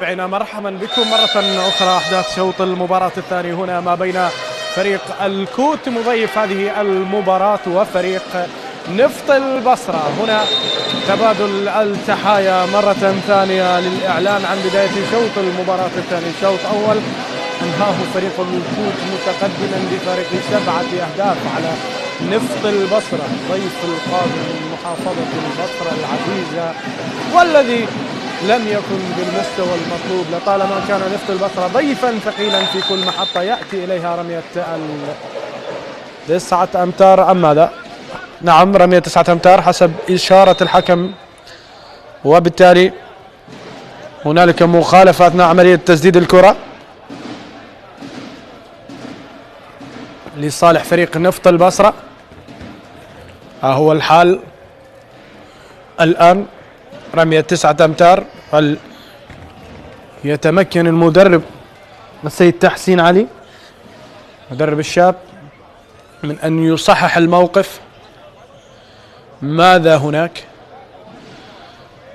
متابعينا مرحبا بكم مرة أخرى. أحداث شوط المباراة الثاني هنا ما بين فريق الكوت مضيف هذه المباراة وفريق نفط البصرة. هنا تبادل التحايا مرة ثانية للإعلان عن بداية شوط المباراة الثاني. شوط أول انهاه فريق الكوت متقدما بفارق 7 أهداف على نفط البصرة ضيف القادم من محافظة البصرة العزيزة، والذي لم يكن بالمستوى المطلوب لطالما كان نفط البصرة ضيفا ثقيلا في كل محطة يأتي إليها رمية 9 أمتار. أم ماذا؟ نعم، رمية 9 أمتار حسب إشارة الحكم، وبالتالي هنالك مخالفة أثناء عملية تسديد الكرة لصالح فريق نفط البصرة. ها هو الحال الآن، رمية 9 أمتار. هل يتمكن المدرب السيد تحسين علي مدرب الشاب من أن يصحح الموقف؟ ماذا هناك؟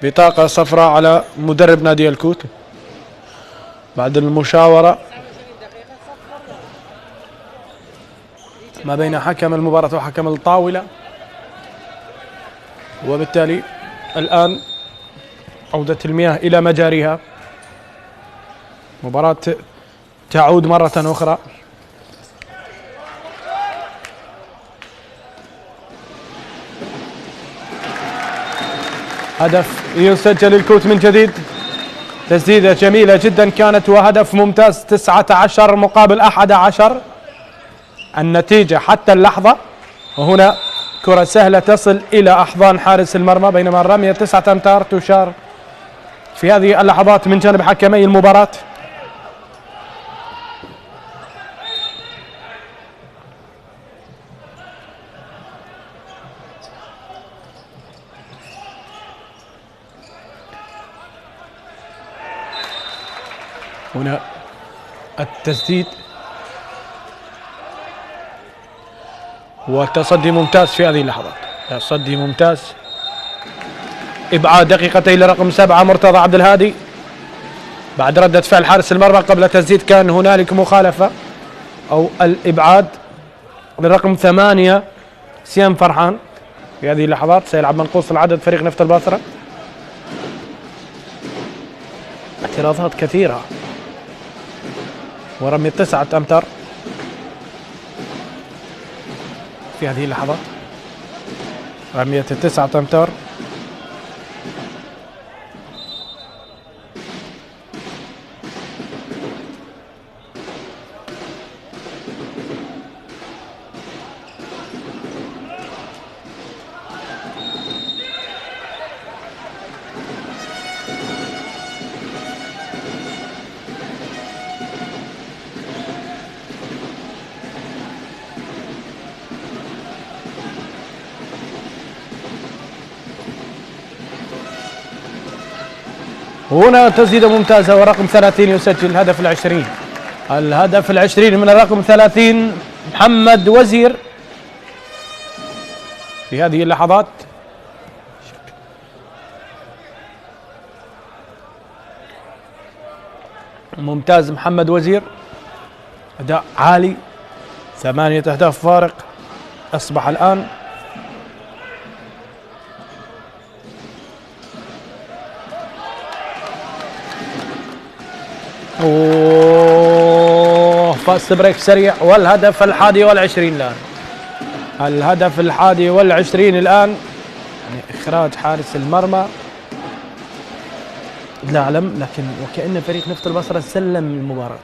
بطاقة صفراء على مدرب نادي الكوت بعد المشاورة ما بين حكم المباراة وحكم الطاولة، وبالتالي الآن عودة المياه إلى مجاريها. مباراة تعود مرة أخرى. هدف يسجل الكوت من جديد، تسديدة جميلة جدا كانت وهدف ممتاز. 19 مقابل 11 النتيجة حتى اللحظة، وهنا كرة سهلة تصل إلى أحضان حارس المرمى، بينما الرمية 9 أمتار تشار في هذه اللحظات من جانب حكمي المباراة. هنا التسديد والتصدي ممتاز في هذه اللحظات، تصدي ممتاز. إبعاد دقيقتين لرقم 7 مرتضى عبد الهادي بعد ردة فعل حارس المرمى قبل التسديد. كان هنالك مخالفة أو الإبعاد لرقم 8 سيام فرحان. في هذه اللحظات سيلعب منقوص العدد فريق نفط البصرة. اعتراضات كثيرة ورمي 9 أمتار في هذه اللحظات، رمية 9 أمتار. هنا تسديدة ممتازة ورقم 30 يسجل الهدف ال20. الهدف ال20 من الرقم 30 محمد وزير في هذه اللحظات. ممتاز محمد وزير، أداء عالي، 8 أهداف فارق أصبح الآن. فاست بريك سريع والهدف ال21 الآن. الهدف ال21 الآن، يعني إخراج حارس المرمى لا أعلم، لكن وكأن فريق نفط البصرة سلم المباراة.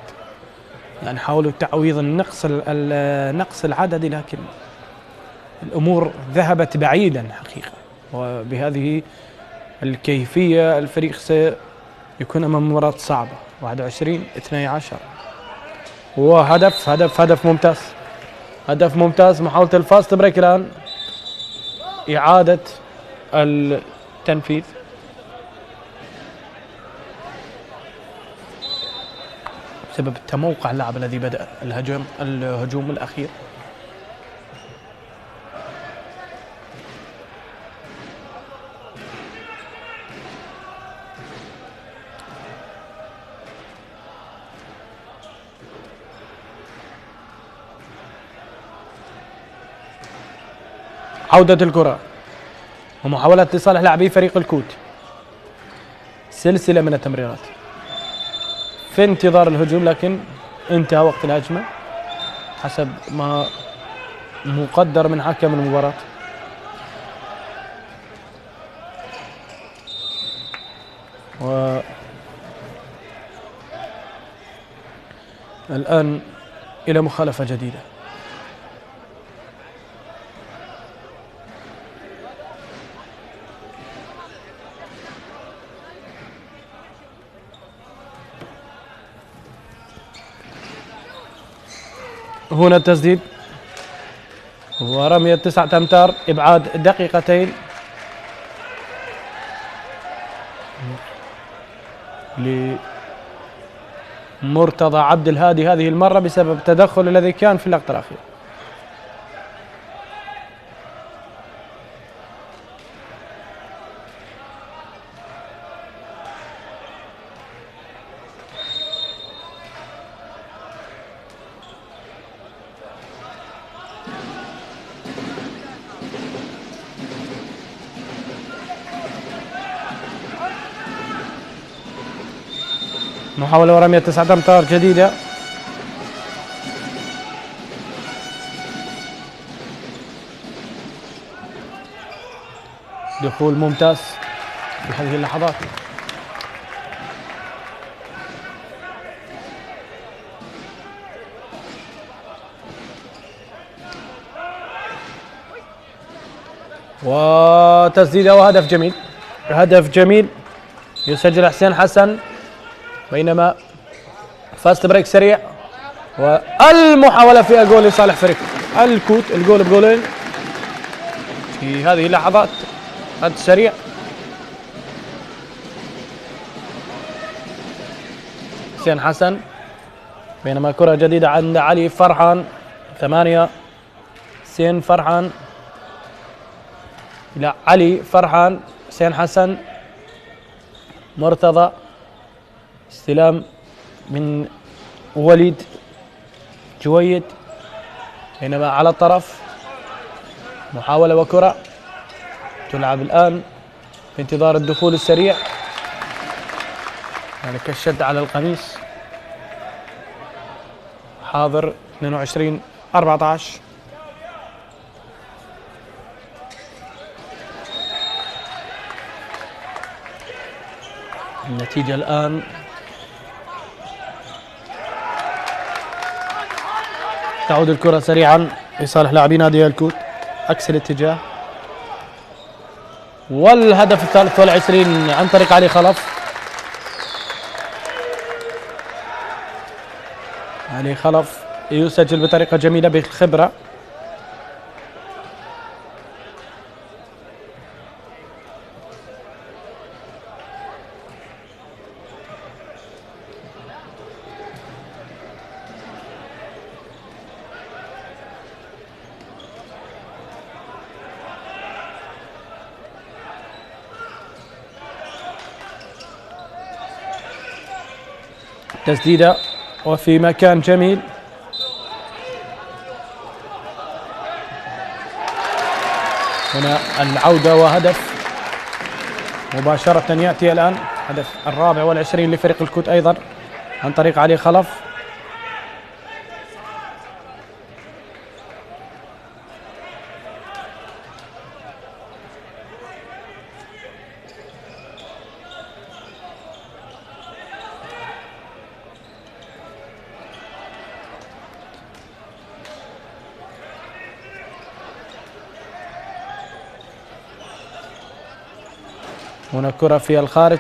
يعني حاولوا تعويض النقص العددي، لكن الأمور ذهبت بعيدا حقيقة. وبهذه الكيفية الفريق سيكون أمام مباراة صعبة. 21-12 وهدف هدف ممتاز، هدف ممتاز. محاولة الفاست بريك الآن، إعادة التنفيذ. بسبب تموقع اللاعب الذي بدأ الهجوم الأخير. عودة الكرة ومحاولة لصالح لاعبي فريق الكوت. سلسلة من التمريرات في انتظار الهجوم، لكن انتهى وقت الهجمة حسب ما مقدر من حكم المباراة. والآن إلى مخالفة جديدة. هنا التسديد ورمية 9 أمتار، إبعاد دقيقتين لمرتضى عبد الهادي هذه المرة بسبب التدخل الذي كان في اللقطة الأخيرة. محاولة ورمية 9 أمتار جديدة. دخول ممتاز في هذه اللحظات. وتسديدة وهدف جميل، هدف جميل يسجل حسين حسن. بينما فاست بريك سريع والمحاولة في الجول لصالح فريق الكوت. الجول بجولين في هذه اللحظات. هذا سريع حسين حسن، بينما كرة جديدة عند علي فرحان. 8 حسين فرحان إلى علي فرحان. حسين حسن، مرتضى، استلام من وليد جويد، بينما على الطرف محاولة وكرة تلعب الآن بانتظار الدخول السريع. يعني كالشد على القميص. حاضر 22-14. النتيجة الآن تعود الكرة سريعا لصالح لاعبي نادي الكوت عكس الاتجاه. والهدف 23 عن طريق علي خلف. علي خلف يسجل بطريقة جميلة بالخبرة. تسديدة وفي مكان جميل. هنا العودة وهدف مباشرة يأتي الآن. هدف 24 لفريق الكوت أيضا عن طريق علي خلف. هنا كرة في الخارج.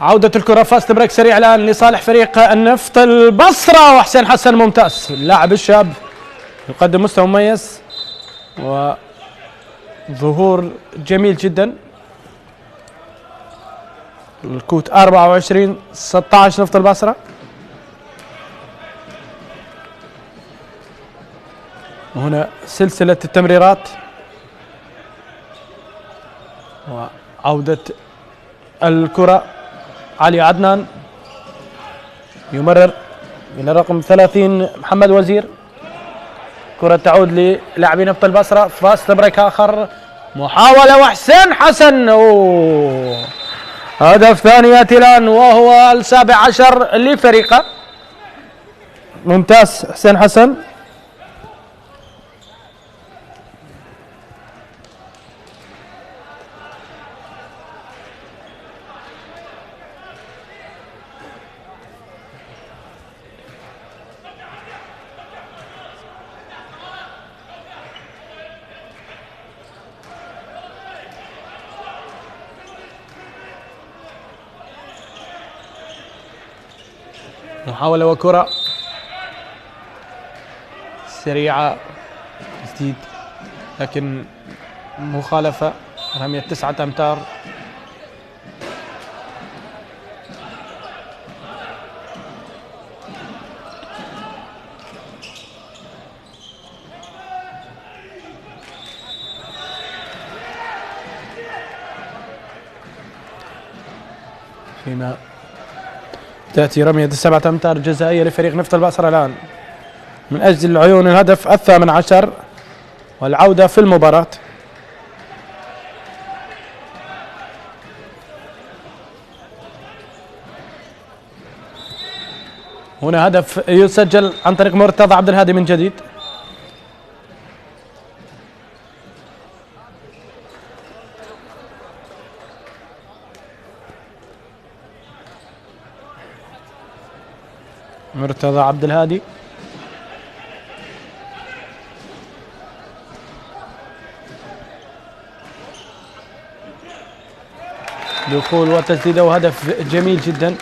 عودة الكرة، فاست بريك سريع الآن لصالح فريق النفط البصرة. وحسين حسن ممتاز، اللاعب الشاب يقدم مستوى مميز وظهور جميل جدا. الكوت 24-16 نفط البصرة. وهنا سلسلة التمريرات وعودة الكرة. علي عدنان يمرر إلى رقم 30 محمد وزير. كرة تعود للاعبي نفط البصرة. فاست بريك آخر، محاولة وحسين حسن. هدف ثاني يأتي الآن وهو 17 لفريقه. ممتاز حسين حسن. محاولة وكرة سريعة جديد، لكن مخالفة. رمية 9 أمتار. فيما تأتي رمية 7 أمتار جزائية لفريق نفط البصرة الآن من أجل عيون الهدف 18 والعودة في المباراة. هنا هدف يسجل عن طريق مرتضى عبد الهادي من جديد. مرتضى عبد الهادي. دخول وتسديده وهدف جميل جدا.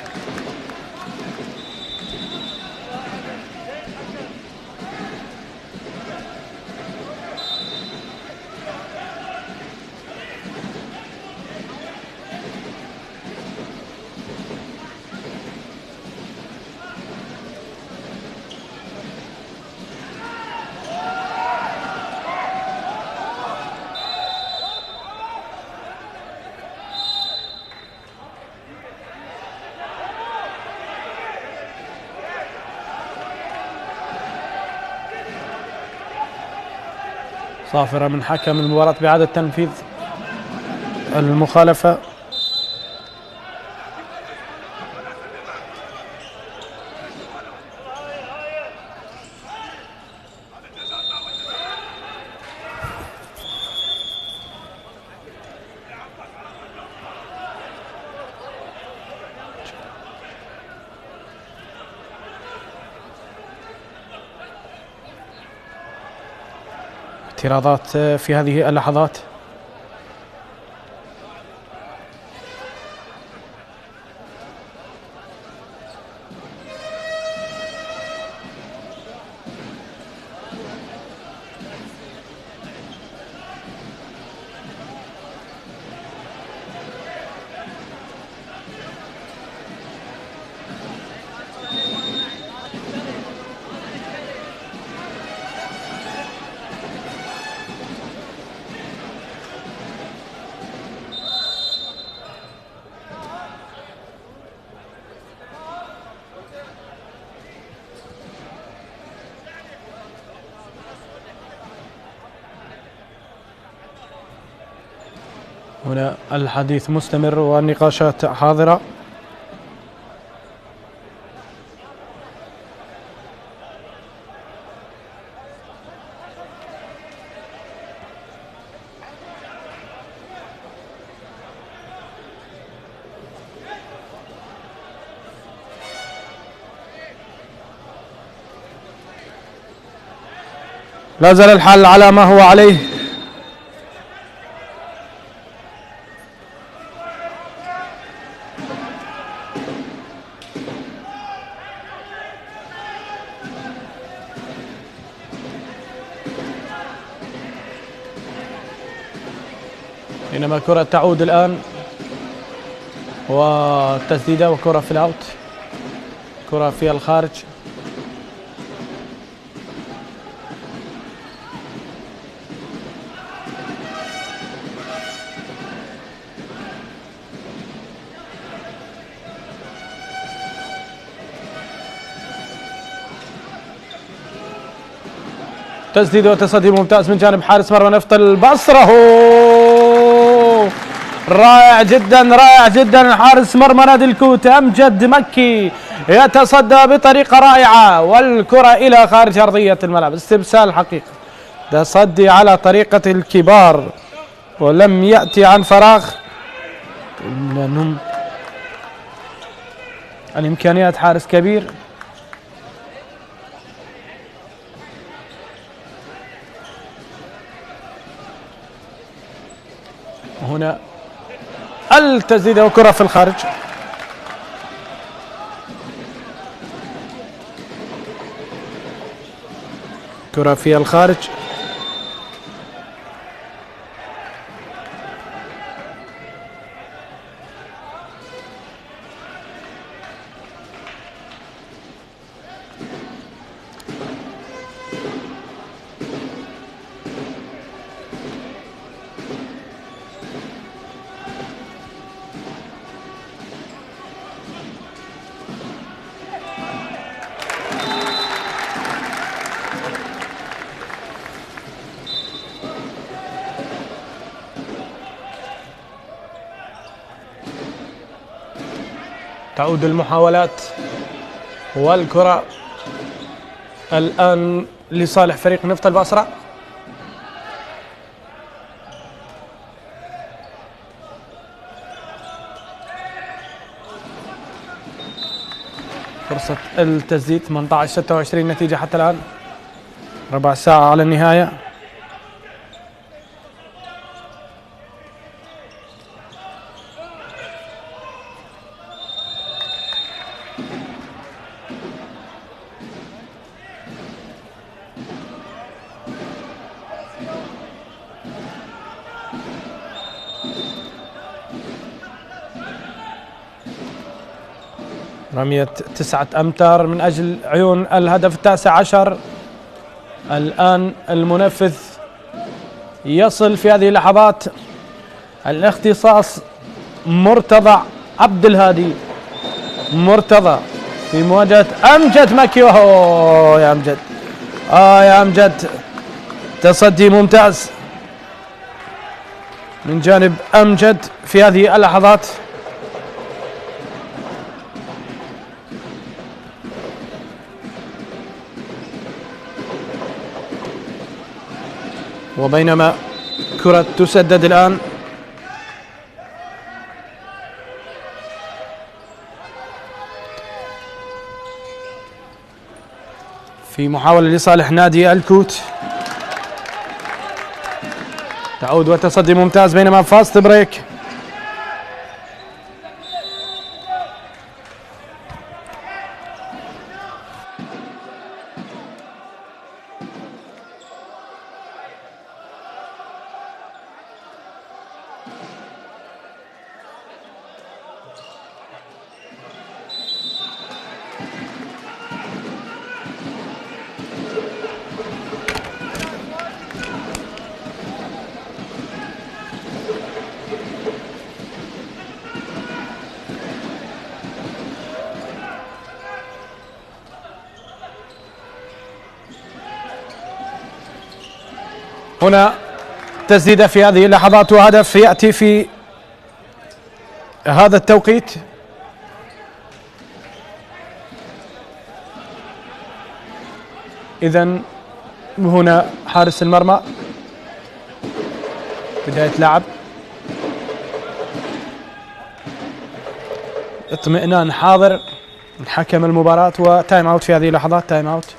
صافرة من حكم المباراة بإعادة تنفيذ المخالفة. اعتراضات في هذه اللحظات. هنا الحديث مستمر والنقاشات حاضرة. لا زال الحال على ما هو عليه. بينما كرة تعود الآن وتسديدة وكرة في الأوت، كرة في الخارج. تسديد وتصدي ممتاز من جانب حارس مرمى نفط البصرة. رائع جدا رائع جدا حارس مرمى نادي الكوت أمجد مكي يتصدى بطريقة رائعة والكرة إلى خارج أرضية الملعب. استبسال حقيقي، تصدي على طريقة الكبار ولم يأتي عن فراغ، لأنهم الإمكانيات حارس كبير. هنا التسديدة وكرة في الخارج. كرة في الخارج. تعود المحاولات والكرة الآن لصالح فريق نفط البصرة. فرصة التسديد 18-26 نتيجة حتى الآن، ربع ساعة على النهاية. رمية 9 أمتار من أجل عيون الهدف 19. الآن المنفذ يصل في هذه اللحظات، الاختصاص مرتضى عبد الهادي. مرتضى في مواجهة أمجد مكي. أوه يا أمجد، يا أمجد، تصدي ممتاز من جانب أمجد في هذه اللحظات. وبينما كرة تسدد الآن، في محاولة لصالح نادي الكوت. تعود وتصدي ممتاز بينما فاست بريك. هنا تسديدة في هذه اللحظات وهدف يأتي في هذا التوقيت. إذن هنا حارس المرمى بداية لعب، اطمئنان حاضر من حكم المباراة، وتايم اوت في هذه اللحظات. تايم اوت.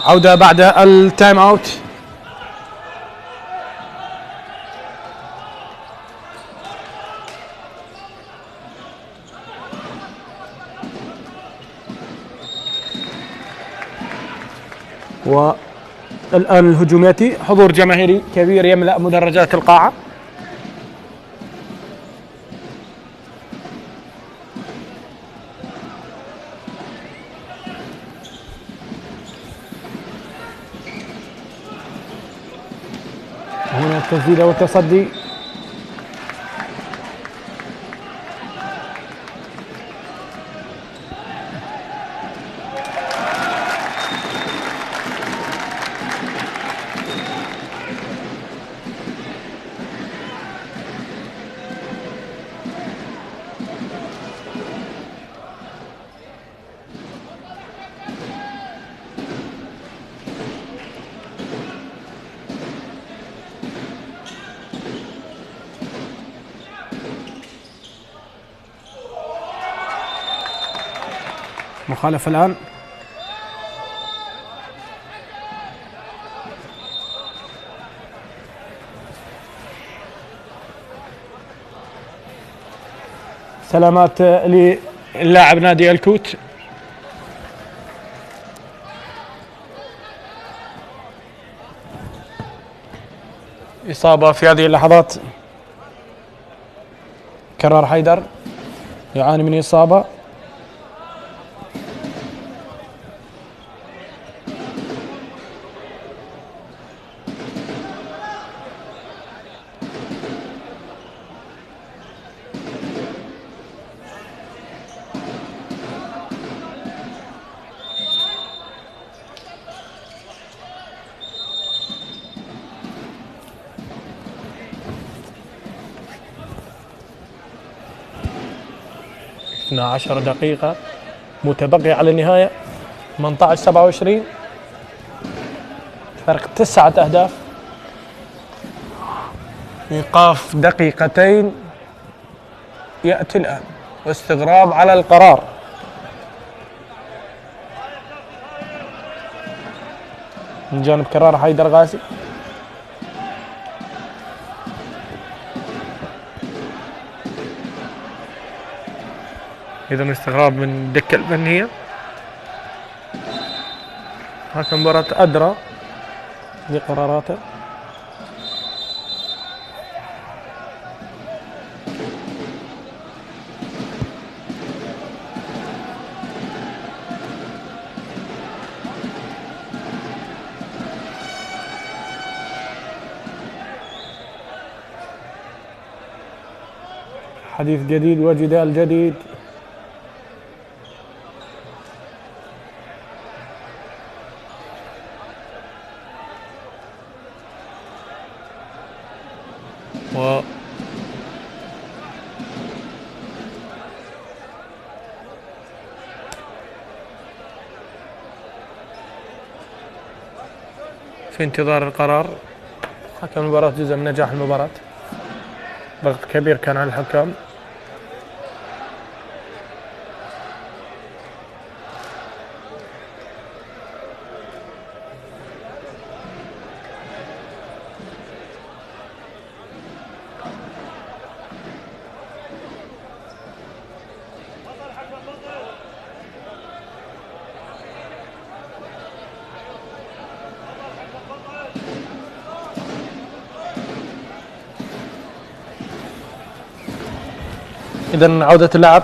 عودة بعد التايم اوت. والآن الهجوم يأتي، حضور جماهيري كبير يملأ مدرجات القاعة. هنا التسديدة والتصدي. مخالفة الآن. سلامات للاعب نادي الكوت. إصابة في هذه اللحظات. كرار حيدر يعاني من إصابة. اثنا عشر دقيقة متبقي على النهاية. 18-27 فرق 9 أهداف. إيقاف دقيقتين يأتي الآن واستغراب على القرار. من جانب كرار حيدر غازي. إذا استغراب من الدكة الفنية. حكم مباراة أدرى بقراراته. حديث جديد وجدال جديد. في انتظار القرار. حكم المباراة جزء من نجاح المباراة. ضغط كبير كان على الحكام. إذن عودة اللعب.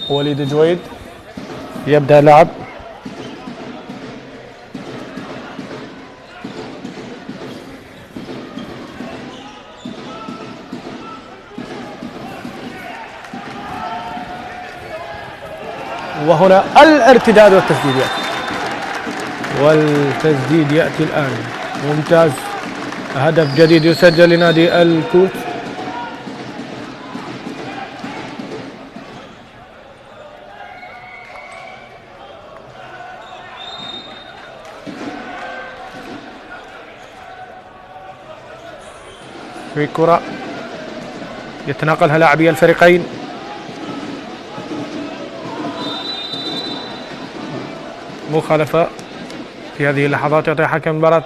وليد جويد يبدأ لعب. وهنا الارتداد والتسديد يأتي. والتسديد يأتي الآن. ممتاز. هدف جديد يسجل لنادي الكوت. في كرة يتناقلها لاعبي الفريقين. مخالفة في هذه اللحظات. يعطي حكم المباراة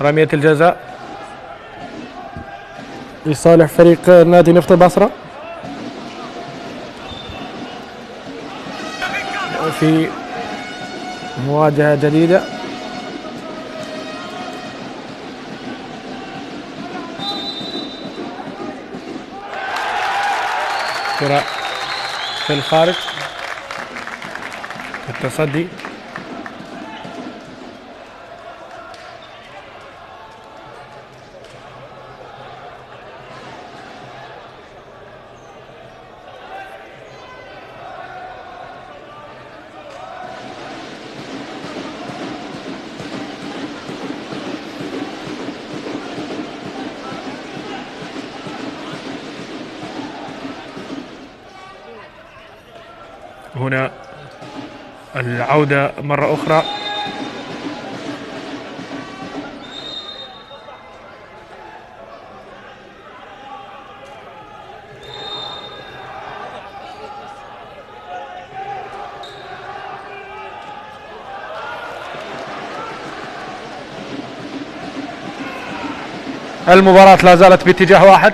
رمية الجزاء لصالح فريق نادي نفط البصرة في مواجهة جديدة. كرة في الخارج. التصدي. هنا العودة مرة أخرى. المباراة لا زالت باتجاه واحد،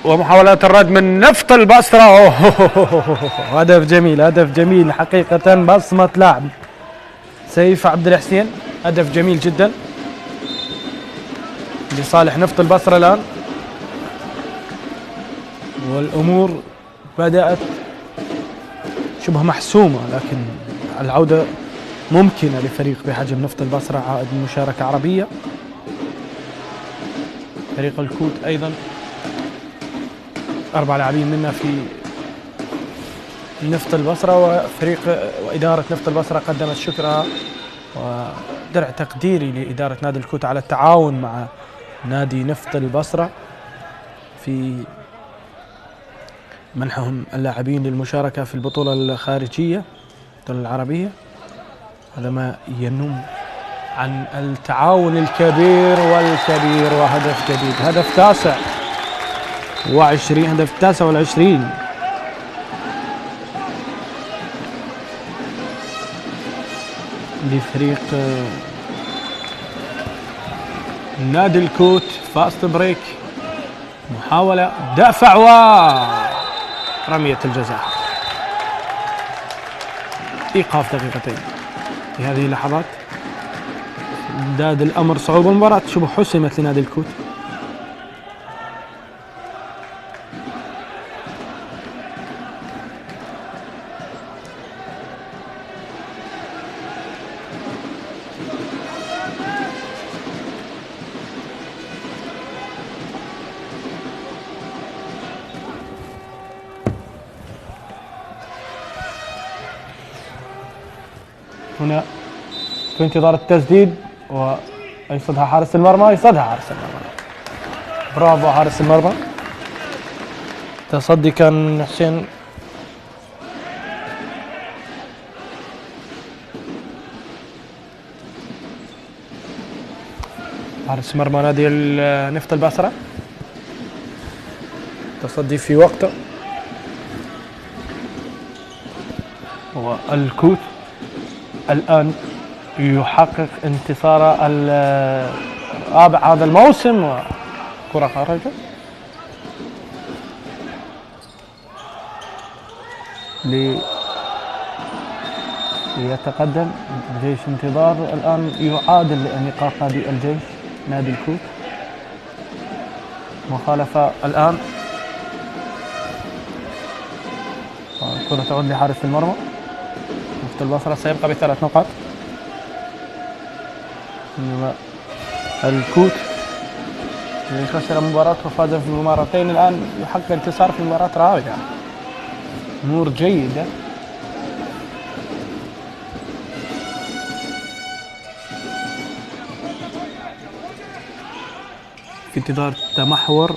ومحاولات الرد من نفط البصرة. هدف جميل، هدف جميل حقيقة، بصمة لاعب سيف عبد الحسين، هدف جميل جدا لصالح نفط البصرة الآن، والأمور بدأت شبه محسومة، لكن العودة ممكنة لفريق بحجم نفط البصرة عائد من مشاركة عربية. فريق الكوت أيضا 4 لاعبين منا في نفط البصرة، وإدارة نفط البصرة قدمت شكرها ودرع تقديري لإدارة نادي الكوت على التعاون مع نادي نفط البصرة في منحهم اللاعبين للمشاركة في البطولة الخارجية البطولة العربية. هذا ما ينم عن التعاون الكبير والكبير. وهدف جديد، هدف 29، هدف 29 لفريق نادي الكوت. فاست بريك، محاولة دفع ورمية الجزاء، إيقاف دقيقتين. في هذه اللحظات ازداد الأمر صعوبة، المباراة شبه حسمت لنادي الكوت. هنا في انتظار التسديد، ويصدها حارس المرمى، يصدها حارس المرمى. برافو حارس المرمى، تصدي كان حسين حارس مرمى نادي نفط البصرة، تصدي في وقته. والكوت الآن يحقق انتصاره الرابع هذا الموسم، وكرة خارجة ليتقدم جيش انتظار. الآن يعادل نقاط نادي الجيش نادي الكوت. مخالفة الآن، الكرة تعود لحارس المرمى. نفط البصرة سيبقى ب3 نقاط، إنما الكوت خسر مباراة وفاز في المباراتين، الآن يحقق انتصار في المباراة الرابعة. أمور جيدة. في انتظار تمحور.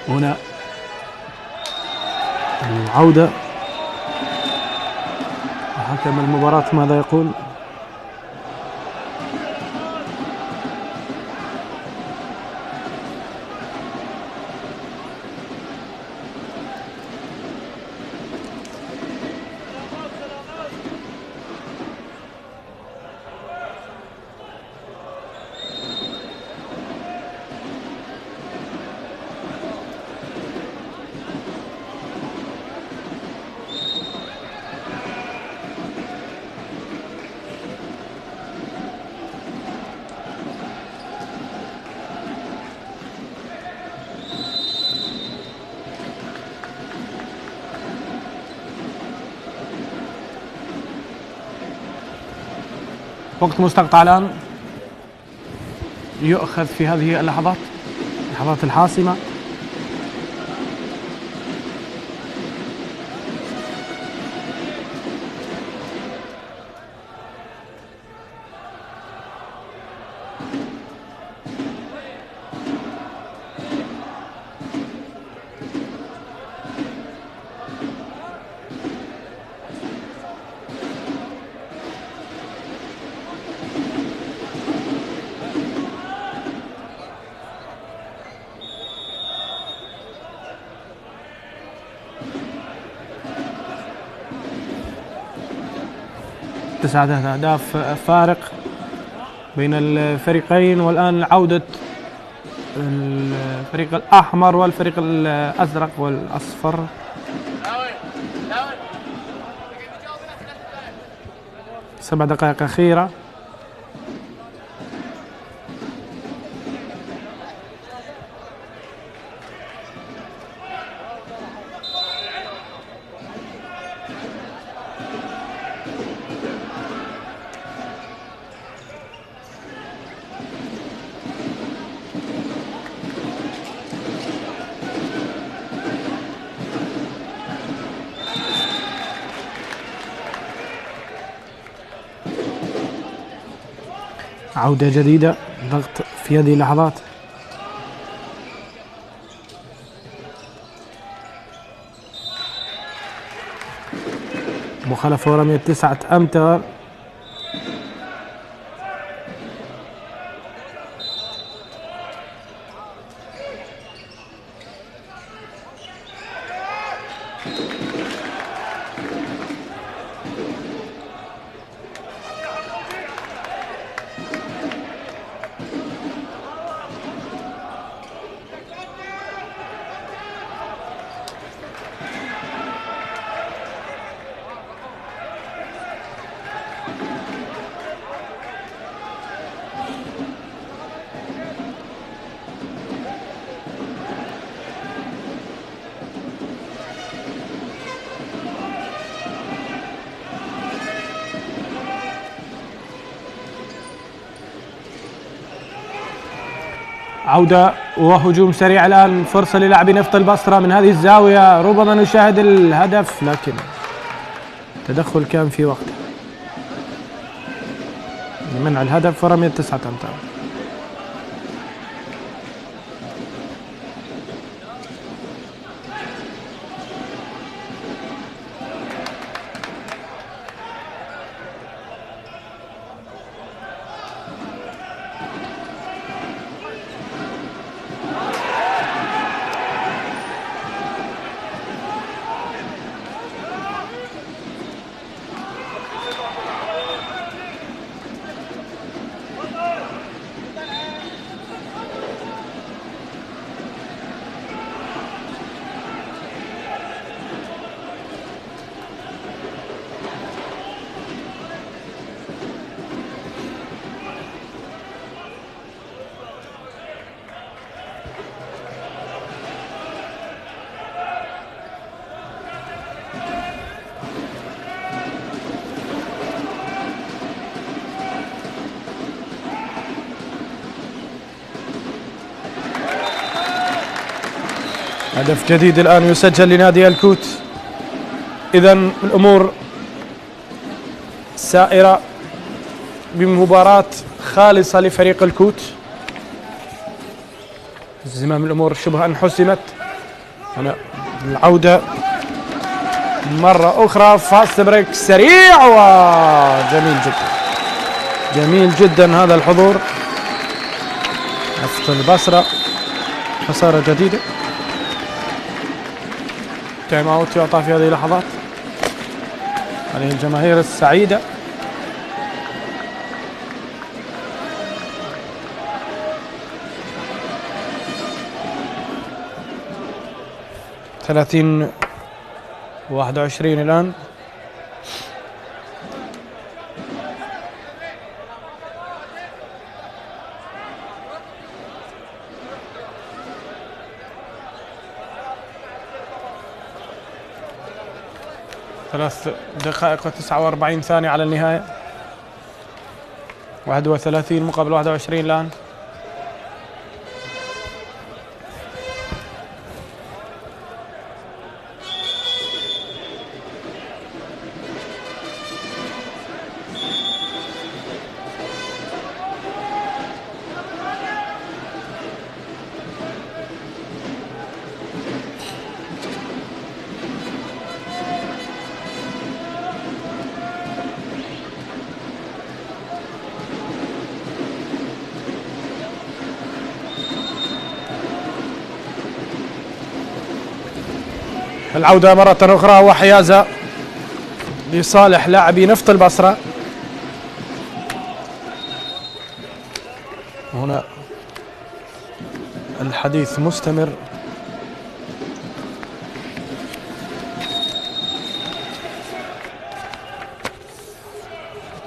هنا العودة، حكم المباراة ماذا يقول؟ وقت مستقطع الآن يؤخذ في هذه اللحظات الحاسمة. تسعة أهداف فارق بين الفريقين، والآن عودة الفريق الأحمر والفريق الأزرق والأصفر. سبع دقائق أخيرة. عودة جديدة، ضغط في هذه اللحظات. مخالفة ورمية 9 أمتار. عودة وهجوم سريع الآن، فرصة للاعبي نفط البصرة من هذه الزاوية، ربما نشاهد الهدف، لكن تدخل كان في وقته لمنع الهدف ورمية 9 أمتار. هدف جديد الآن يسجل لنادي الكوت. إذا الأمور سائرة بمباراة خالصة لفريق الكوت. زمام الأمور شبه أن حسمت. هنا العودة مرة أخرى، فاست بريك سريع وجميل جدا، جميل جدا هذا الحضور. نفط البصرة خسارة جديدة. تايم اوت يعطى في هذه اللحظات. هذه الجماهير السعيدة. ثلاثين 21 الآن. ثلاث دقائق و49 ثانية على النهاية. 31 مقابل 21 الآن. العودة مرة أخرى وحيازة لصالح لاعبي نفط البصرة. هنا الحديث مستمر.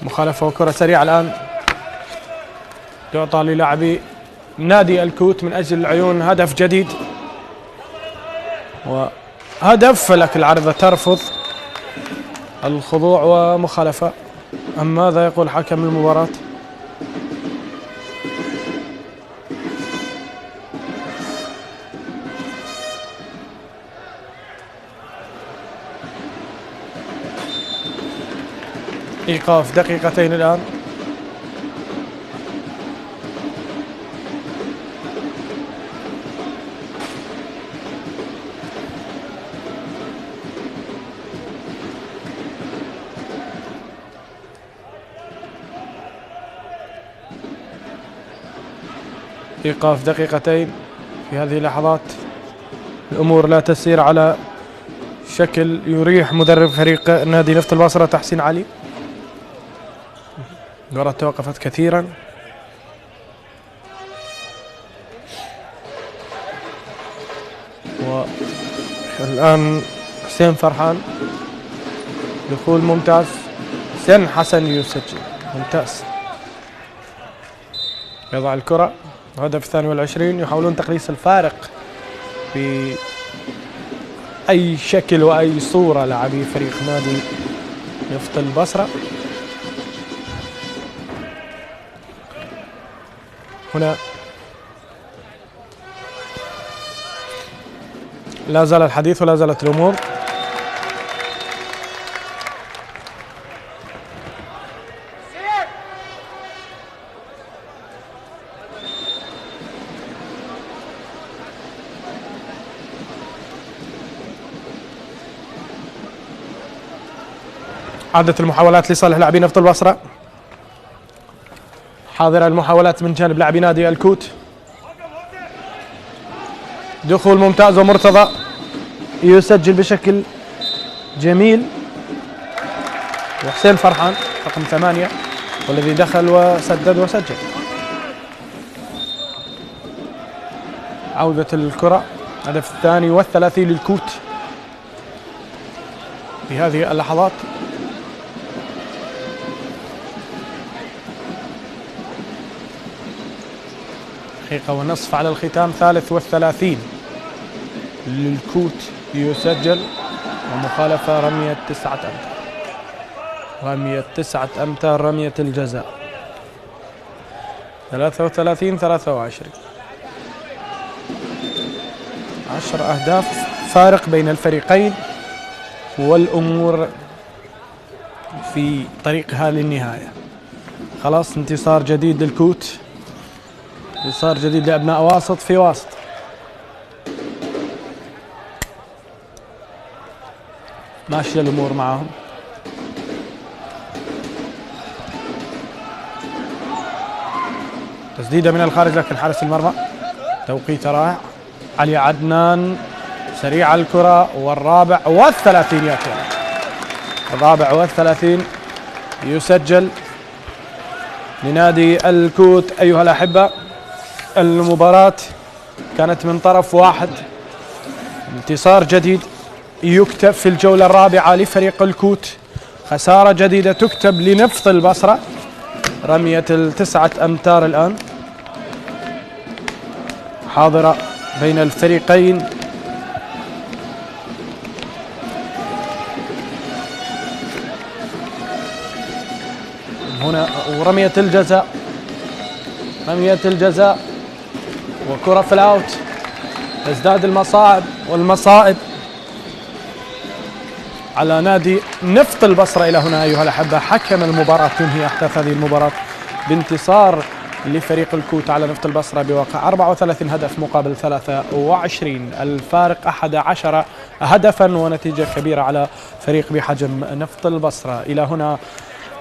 مخالفة وكرة سريعة الآن تعطى للاعبي نادي الكوت من أجل العيون. هدف جديد وهدف، لكن العارضة ترفض الخضوع ومخالفة. أم ماذا يقول حكم المباراة؟ إيقاف دقيقتين الآن. إيقاف دقيقتين. في هذه اللحظات الأمور لا تسير على شكل يريح مدرب فريق نادي نفط البصرة تحسين علي. المباراة توقفت كثيرا. والآن حسين فرحان دخول ممتاز. حسين حسن يسجل ممتاز، يضع الكرة. الهدف 22. يحاولون تقليص الفارق بأي شكل وأي صورة لاعبي فريق نادي نفط البصرة. هنا لا زال الحديث ولا زالت الأمور. عادت المحاولات لصالح لاعبي نفط البصرة. حاضرة المحاولات من جانب لاعبي نادي الكوت. دخول ممتاز ومرتضى يسجل بشكل جميل. وحسين فرحان رقم 8 والذي دخل وسدد وسجل. عودة الكرة. الهدف 32 للكوت في هذه اللحظات. دقيقة ونصف على الختام. 33 للكوت يسجل. ومخالفة رمية 9 أمتار. رمية 9 أمتار رمية الجزاء. 33-23. 10 أهداف فارق بين الفريقين، والأمور في طريقها للنهاية. خلاص انتصار جديد للكوت، انتصار جديد لأبناء واسط في واسط. ماشية الأمور معهم. تسديدة من الخارج لكن حارس المرمى توقيت رائع. علي عدنان سريع الكرة. والرابع والثلاثين يأتي. الرابع والثلاثين يسجل لنادي الكوت. أيها الأحبة، المباراة كانت من طرف واحد. انتصار جديد يكتب في الجولة الرابعة لفريق الكوت. خسارة جديدة تكتب لنفط البصرة. رمية 9 أمتار الآن حاضرة بين الفريقين. هنا ورمية الجزاء. رمية الجزاء وكرة في الأوت. تزداد المصاعب والمصائب على نادي نفط البصرة. إلى هنا أيها الأحبة حكم المباراة تنهي أحداث هذه المباراة بانتصار لفريق الكوت على نفط البصرة بواقع 34 هدف مقابل 23. الفارق 11 هدفا، ونتيجة كبيرة على فريق بحجم نفط البصرة. إلى هنا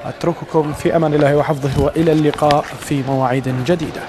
أترككم في أمان الله وحفظه، وإلى اللقاء في مواعيد جديدة.